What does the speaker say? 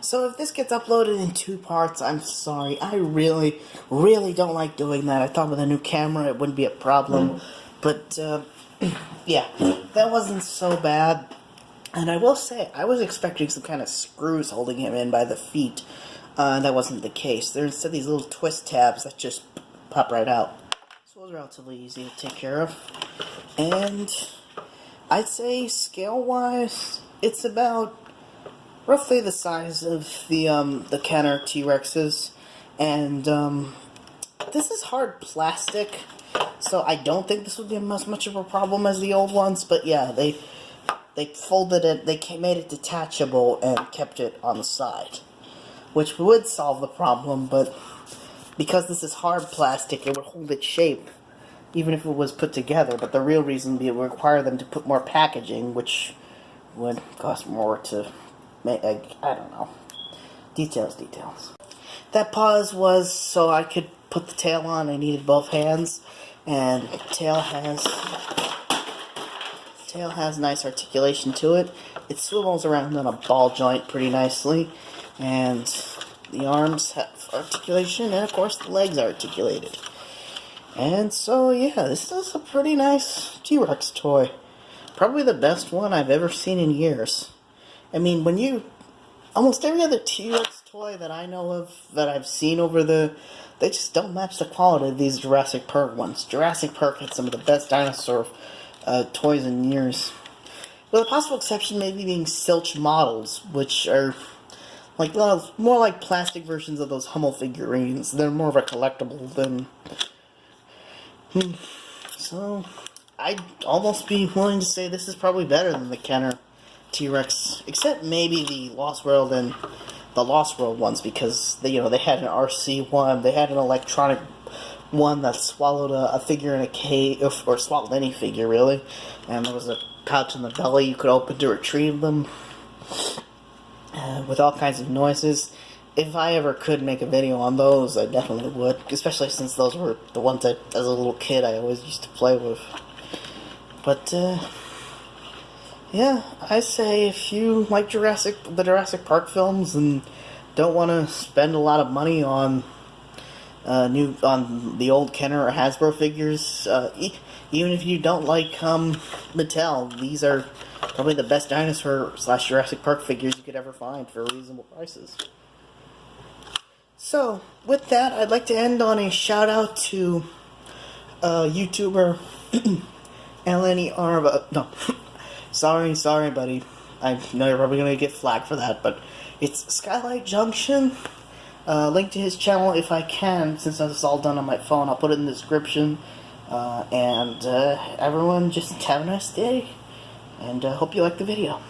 So if this gets uploaded in 2 parts, I'm sorry. I really, really don't like doing that. I thought with a new camera it wouldn't be a problem. But, yeah, that wasn't so bad. And I will say, I was expecting some kind of screws holding him in by the feet. That wasn't the case. There's instead these little twist tabs that just pop right out. So it was relatively easy to take care of. And I'd say scale-wise, it's about roughly the size of the Kenner T-Rexes. And this is hard plastic, so I don't think this would be as much of a problem as the old ones. But yeah, they folded it, they made it detachable and kept it on the side, which would solve the problem, but because this is hard plastic, it would hold its shape, even if it was put together. But the real reason would be it would require them to put more packaging, which would cost more to make. I don't know. Details. That pause was so I could put the tail on. I needed both hands, and tail has nice articulation to it. It swivels around on a ball joint pretty nicely, and the arms have articulation, and of course the legs are articulated. And so yeah, this is a pretty nice T-Rex toy. Probably the best one I've ever seen in years. I mean, almost every other T-Rex toy that I know of, that I've seen they just don't match the quality of these Jurassic Park ones. Jurassic Park had some of the best dinosaur toys in years. With a possible exception maybe being Silch models, which are like more like plastic versions of those Hummel figurines. They're more of a collectible than... So, I'd almost be willing to say this is probably better than the Kenner T-Rex, except maybe the Lost World and the Lost World ones, because they had an RC one, they had an electronic one that swallowed a figure in a cave, or swallowed any figure really, and there was a pouch in the belly you could open to retrieve them, with all kinds of noises. If I ever could make a video on those, I definitely would, especially since those were the ones that, as a little kid, I always used to play with. But, yeah, I say if you like the Jurassic Park films and don't want to spend a lot of money on the old Kenner or Hasbro figures, even if you don't like Mattel, these are probably the best dinosaur / Jurassic Park figures you could ever find for reasonable prices. So, with that, I'd like to end on a shout out to YouTuber LNER. No, sorry, buddy. I know you're probably gonna get flagged for that, but it's Skylite Junction. Link to his channel if I can, since this is all done on my phone. I'll put it in the description. And everyone, just have a nice day, and hope you like the video.